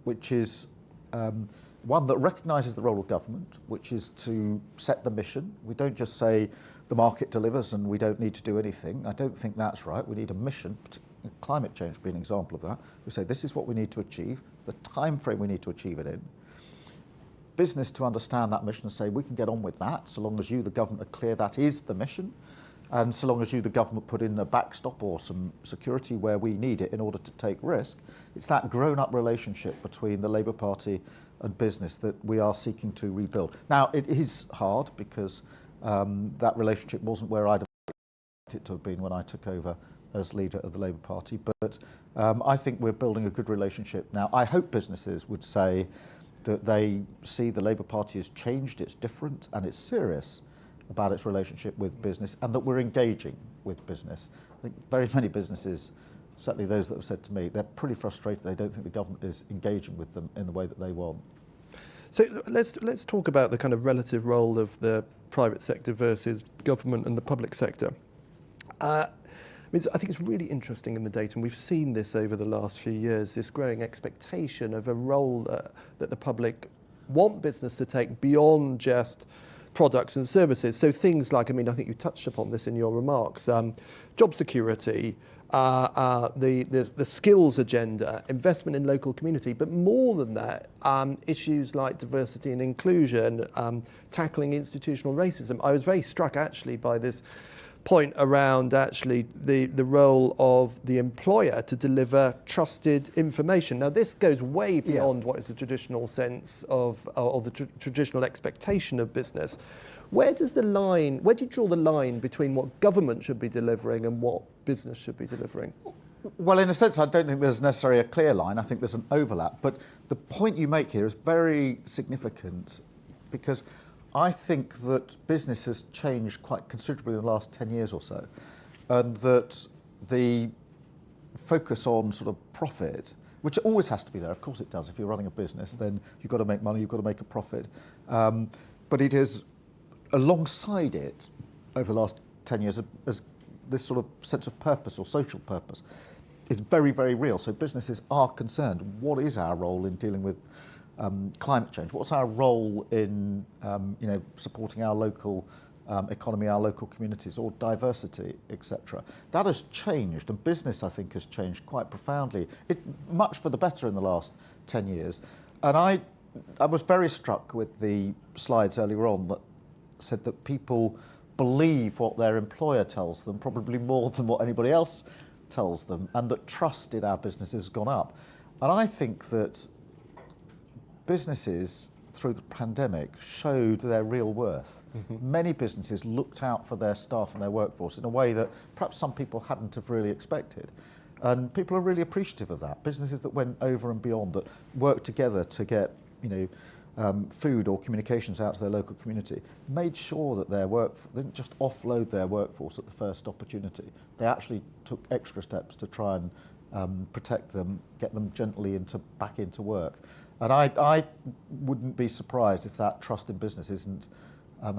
which is one that recognises the role of government, which is to set the mission. We don't just say the market delivers and we don't need to do anything. I don't think that's right. We need a mission. Climate change being an example of that. We say this is what we need to achieve, the time frame we need to achieve it in. Business to understand that mission and say we can get on with that so long as you, the government, are clear that is the mission, and so long as you, the government, put in a backstop or some security where we need it in order to take risk. It's that grown-up relationship between the Labour Party and business that we are seeking to rebuild. Now, it is hard because that relationship wasn't where I'd expected it to have been when I took over as leader of the Labour Party, but I think we're building a good relationship now. I hope businesses would say that they see the Labour Party has changed, it's different, and it's serious about its relationship with business, and that we're engaging with business. I think very many businesses, certainly those that have said to me, they're pretty frustrated. They don't think the government is engaging with them in the way that they want. So let's talk about the kind of relative role of the private sector versus government and the public sector. I think it's really interesting in the data, and we've seen this over the last few years, this growing expectation of a role that the public want business to take beyond just products and services. So things like, I think you touched upon this in your remarks, job security, the skills agenda, investment in local community, but more than that, issues like diversity and inclusion, tackling institutional racism. I was very struck actually by this point around actually the role of the employer to deliver trusted information. Now this goes way beyond what is the traditional sense of, or the traditional expectation of business. Where do you draw the line between what government should be delivering and what business should be delivering? Well, in a sense, I don't think there's necessarily a clear line. I think there's an overlap. But the point you make here is very significant, because I think that business has changed quite considerably in the last 10 years or so, and that the focus on sort of profit, which always has to be there, of course it does. If you're running a business, then you've got to make money, you've got to make a profit. But it is alongside it over the last 10 years as this sort of sense of purpose or social purpose is very, very real. So businesses are concerned. What is our role in dealing with climate change? What's our role in supporting our local economy, our local communities, or diversity, etc.? That has changed, and business, I think, has changed quite profoundly. Much for the better in the last 10 years. And I was very struck with the slides earlier on that said that people believe what their employer tells them, probably more than what anybody else tells them, and that trust in our businesses has gone up. And I think that businesses through the pandemic showed their real worth. Mm-hmm. Many businesses looked out for their staff and their workforce in a way that perhaps some people hadn't have really expected. And people are really appreciative of that. Businesses that went over and beyond, that worked together to get food or communications out to their local community, made sure that they didn't just offload their workforce at the first opportunity. They actually took extra steps to try and protect them, get them gently back into work. And I wouldn't be surprised if that trust in business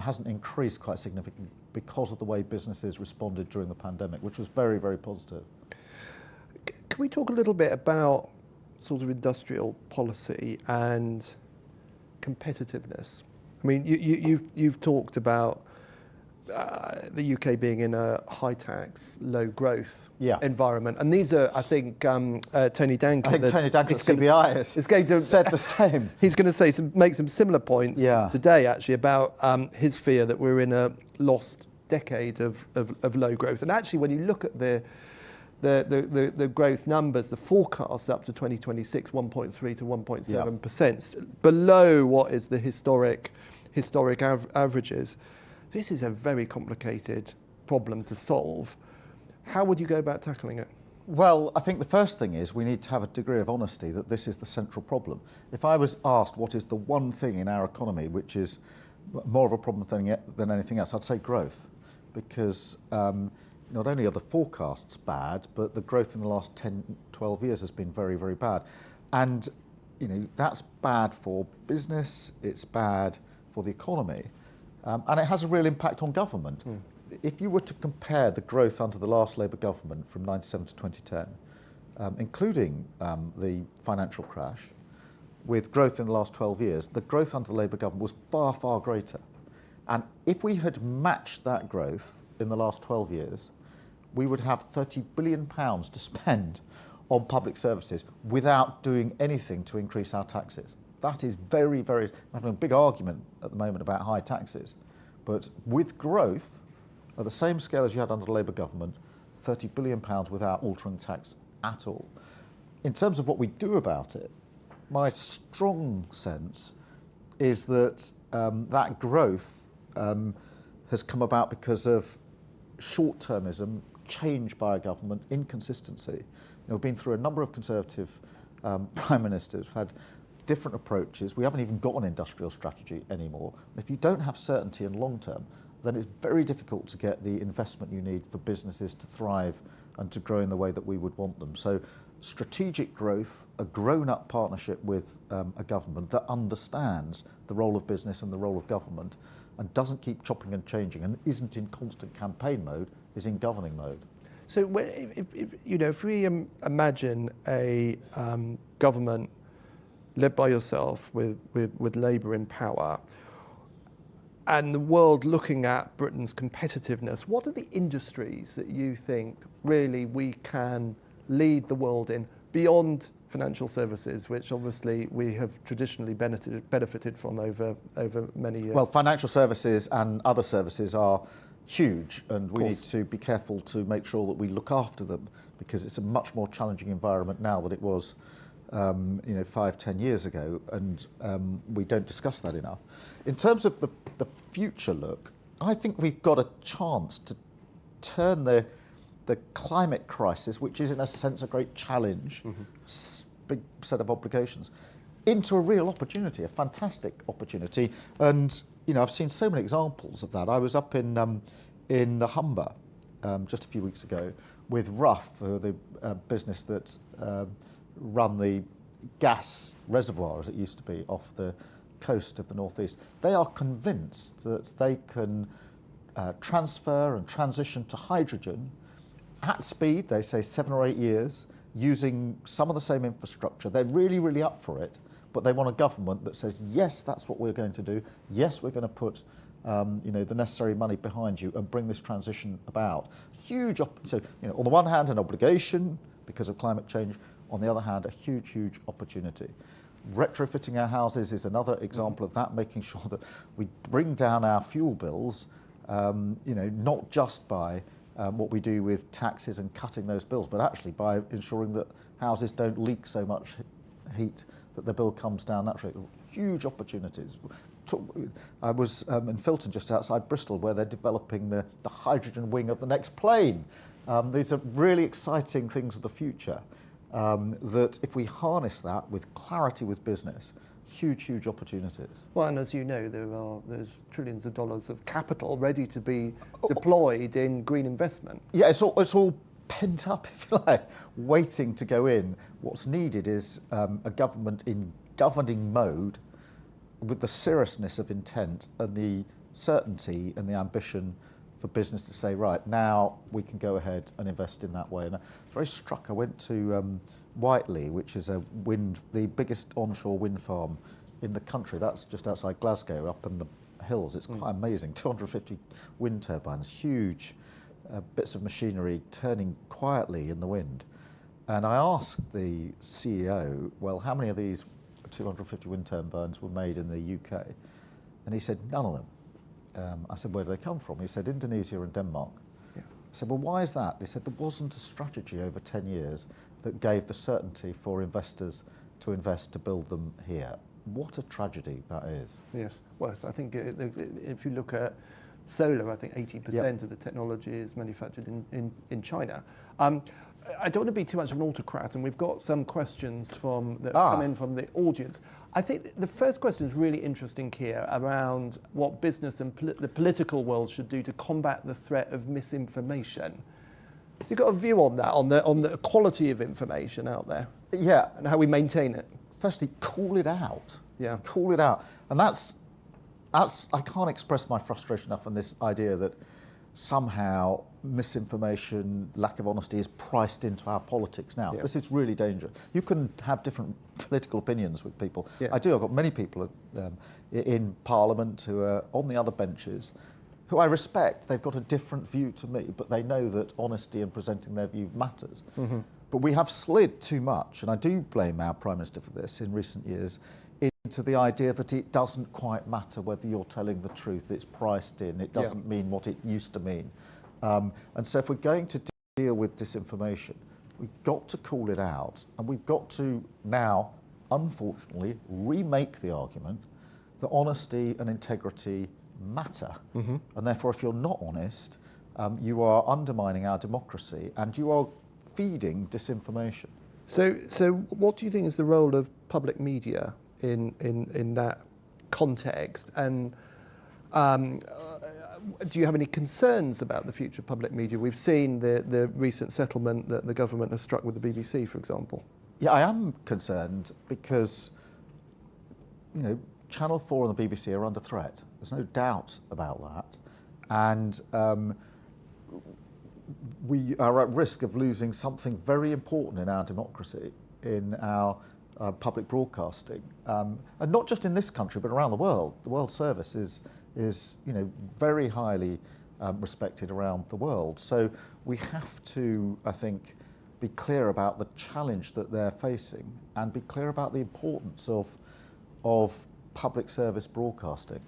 hasn't increased quite significantly because of the way businesses responded during the pandemic, which was very, very positive. Can we talk a little bit about sort of industrial policy and competitiveness? I mean, you've talked about the UK being in a high tax, low growth environment, and these are, I think, Tony Danker. I think Tony Danker, CBI, is going to said the same. He's going to make some similar points today, actually, about his fear that we're in a lost decade of low growth. And actually, when you look at the growth numbers, the forecast up to 2026, 1.3 to 1.7%, below what is the historic averages. This is a very complicated problem to solve. How would you go about tackling it? Well, I think the first thing is we need to have a degree of honesty that this is the central problem. If I was asked what is the one thing in our economy which is more of a problem than anything else, I'd say growth. Because not only are the forecasts bad, but the growth in the last 10, 12 years has been very, very bad. And that's bad for business, it's bad for the economy, and it has a real impact on government. If you were to compare the growth under the last Labour government from 1997 to 2010, including the financial crash, with growth in the last 12 years, the growth under the Labour government was far, far greater. And if we had matched that growth in the last 12 years, we would have £30 billion to spend on public services without doing anything to increase our taxes. That is very, very, I'm having a big argument at the moment about high taxes, but with growth, at the same scale as you had under the Labour government, £30 billion without altering tax at all. In terms of what we do about it, my strong sense is that that growth has come about because of short-termism, change by a government, inconsistency. We've been through a number of Conservative prime ministers, we've had different approaches. We haven't even got an industrial strategy anymore. If you don't have certainty in long term, then it's very difficult to get the investment you need for businesses to thrive and to grow in the way that we would want them. So strategic growth, a grown-up partnership with a government that understands the role of business and the role of government and doesn't keep chopping and changing and isn't in constant campaign mode, is in governing mode. So if we imagine a government led by yourself with Labour in power, and the world looking at Britain's competitiveness, what are the industries that you think really we can lead the world in beyond financial services, which obviously we have traditionally benefited from over many years? Well, financial services and other services are huge, and we need to be careful to make sure that we look after them, because it's a much more challenging environment now than it was 5-10 years ago, and we don't discuss that enough. In terms of the future look, I think we've got a chance to turn the climate crisis, which is in a sense a great challenge, big set of obligations, into a real opportunity, a fantastic opportunity. And I've seen so many examples of that. I was up in the Humber just a few weeks ago with Rough, the business that run the gas reservoir, as it used to be, off the coast of the northeast. They are convinced that they can transfer and transition to hydrogen at speed, they say 7 or 8 years, using some of the same infrastructure. They're really, really up for it, but they want a government that says, yes, that's what we're going to do. Yes, we're going to put the necessary money behind you and bring this transition about. So, on the one hand, an obligation because of climate change. On the other hand, a huge, huge opportunity. Retrofitting our houses is another example of that, making sure that we bring down our fuel bills, not just by what we do with taxes and cutting those bills, but actually by ensuring that houses don't leak so much heat that the bill comes down naturally. Huge opportunities. I was in Filton, just outside Bristol, where they're developing the hydrogen wing of the next plane. These are really exciting things of the future. That if we harness that with clarity with business, huge, huge opportunities. Well, and as you know, there's trillions of dollars of capital ready to be deployed in green investment. Yeah, it's all pent up, if you like, waiting to go in. What's needed is a government in governing mode with the seriousness of intent and the certainty and the ambition for business to say, right, now we can go ahead and invest in that way. And I was very struck. I went to Whiteley, which is the biggest onshore wind farm in the country. That's just outside Glasgow, up in the hills. It's quite amazing. 250 wind turbines, huge bits of machinery turning quietly in the wind. And I asked the CEO, well, how many of these 250 wind turbines were made in the UK? And he said, none of them. I said, where do they come from? He said, Indonesia and Denmark. Yeah. I said, well, why is that? He said, there wasn't a strategy over 10 years that gave the certainty for investors to invest to build them here. What a tragedy that is. Yes, well, I think if you look at solar, I think 80% of the technology is manufactured in China. I don't want to be too much of an autocrat, and we've got some questions that come in from the audience. I think the first question is really interesting, Keir, around what business and the political world should do to combat the threat of misinformation. So you've got a view on that, on the quality of information out there? Yeah. And how we maintain it? Firstly, call it out. Yeah. Call it out. And that's I can't express my frustration enough on this idea that somehow misinformation, lack of honesty is priced into our politics now. Yeah. This is really dangerous. You can have different political opinions with people. Yeah. I do. I've got many people in Parliament who are on the other benches who I respect. They've got a different view to me, but they know that honesty and presenting their view matters. Mm-hmm. But we have slid too much, and I do blame our Prime Minister for this in recent years, into the idea that it doesn't quite matter whether you're telling the truth. It's priced in. It doesn't mean what it used to mean. And so if we're going to deal with disinformation, we've got to call it out, and we've got to now, unfortunately, remake the argument that honesty and integrity matter. Mm-hmm. And therefore, if you're not honest, you are undermining our democracy, and you are feeding disinformation. So what do you think is the role of public media in that context? And Do you have any concerns about the future of public media? We've seen the recent settlement that the government has struck with the BBC, for example. Yeah, I am concerned because, Channel 4 and the BBC are under threat. There's no doubt about that. And we are at risk of losing something very important in our democracy, in our public broadcasting. And not just in this country, but around the world. The World Service is very highly respected around the world. So we have to, I think, be clear about the challenge that they're facing and be clear about the importance of public service broadcasting.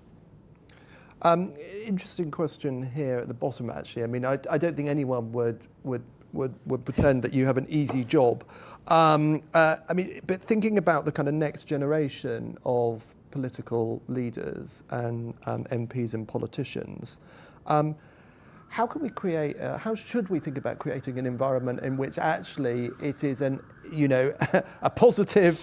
Interesting question here at the bottom, actually. I mean, I don't think anyone would pretend that you have an easy job. But thinking about the kind of next generation of political leaders and MPs and politicians, how can we create? How should we think about creating an environment in which actually it is a positive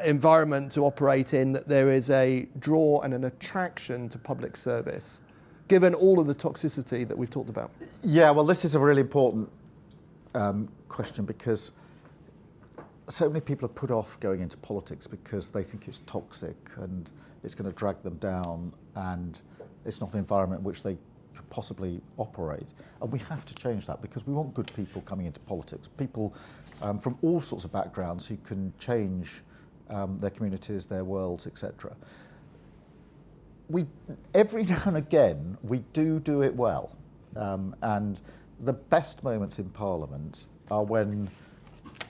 environment to operate in, that there is a draw and an attraction to public service, given all of the toxicity that we've talked about? Yeah, well, this is a really important question, because so many people are put off going into politics because they think it's toxic and it's going to drag them down, and it's not an environment in which they could possibly operate. And we have to change that, because we want good people coming into politics, people from all sorts of backgrounds who can change their communities, their worlds, etc. Every now and again, we do it well. And the best moments in Parliament are when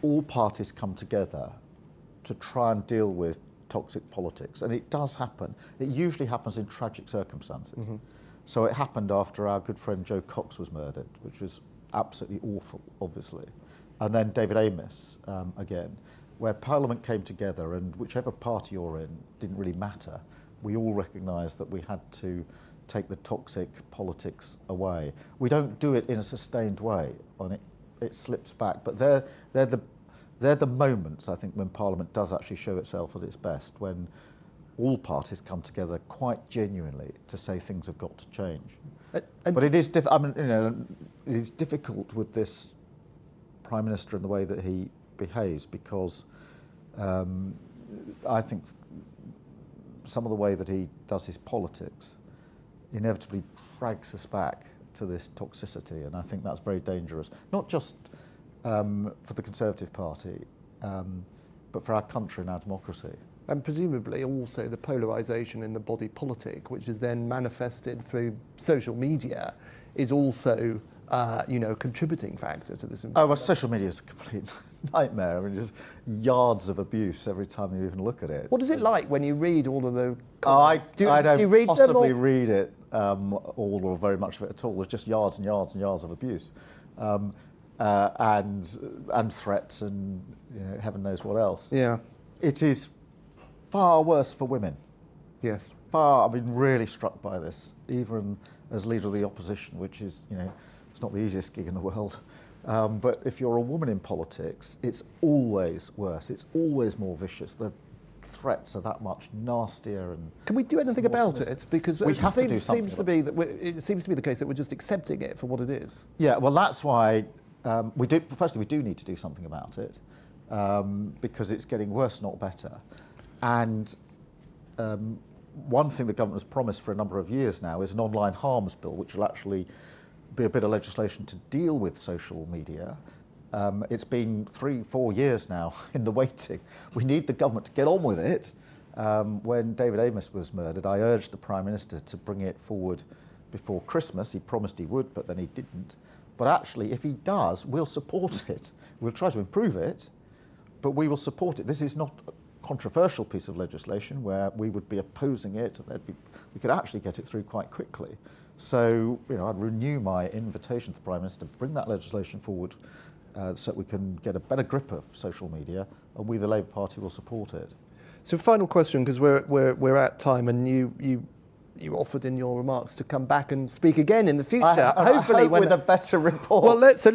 all parties come together to try and deal with toxic politics. And it does happen. It usually happens in tragic circumstances. Mm-hmm. So it happened after our good friend Joe Cox was murdered, which was absolutely awful, obviously. And then David Amess, again, where Parliament came together, and whichever party you're in didn't really matter. We all recognised that we had to take the toxic politics away. We don't do it in a sustained way, and it slips back. But they're the moments, I think, when Parliament does actually show itself at its best, when all parties come together quite genuinely to say things have got to change. But it is it is difficult with this Prime Minister and the way that he behaves, because I think some of the way that he does his politics inevitably drags us back to this toxicity, and I think that's very dangerous, not just for the Conservative Party, but for our country and our democracy. And presumably also the polarisation in the body politic, which is then manifested through social media, is also a contributing factor to this environment. Oh, well, social media is a complete nightmare. I mean, just yards of abuse every time you even look at it. What is it like when you read all of the comments? Do you don't read possibly them, or? read it all or very much of it at all. There's just yards and yards and yards of abuse. And threats and heaven knows what else. Yeah. It is far worse for women. Yes. I've been really struck by this, even as leader of the opposition, which is, it's not the easiest gig in the world. But if you're a woman in politics, it's always worse. It's always more vicious. The threats are that much nastier. And can we do anything about it? Because we have to do it something. seems to be the case that we're just accepting it for what it is. Yeah, well, that's why we do need to do something about it, because it's getting worse, not better. And one thing the government has promised for a number of years now is an online harms bill, which will actually be a bit of legislation to deal with social media. It's been 3-4 years now in the waiting. We need the government to get on with it. When David Amess was murdered, I urged the Prime Minister to bring it forward before Christmas. He promised he would, but then he didn't. But actually, if he does, we'll support it. We'll try to improve it, but we will support it. This is not a controversial piece of legislation where we would be opposing it. We could actually get it through quite quickly. So, I'd renew my invitation to the Prime Minister to bring that legislation forward so that we can get a better grip of social media, and we, the Labour Party, will support it. So, final question, because we're at time, and you offered in your remarks to come back and speak again in the future. Hopefully, with a better report. Well, let's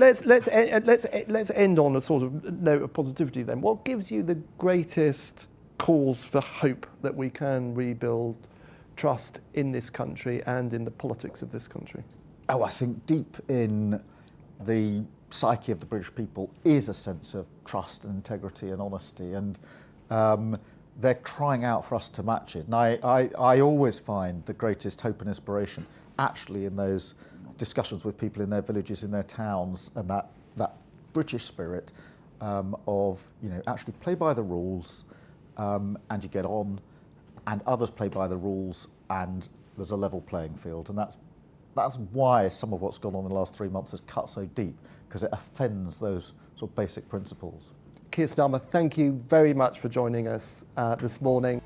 end on a sort of note of positivity then. What gives you the greatest cause for hope that we can rebuild trust in this country and in the politics of this country? Oh, I think deep in the psyche of the British people is a sense of trust and integrity and honesty, and they're crying out for us to match it. And I always find the greatest hope and inspiration actually in those discussions with people in their villages, in their towns, and that British spirit of, you know, actually play by the rules and you get on, and others play by the rules and there's a level playing field. And that's why some of what's gone on in the last 3 months has cut so deep, because it offends those sort of basic principles. Keir Starmer, thank you very much for joining us this morning.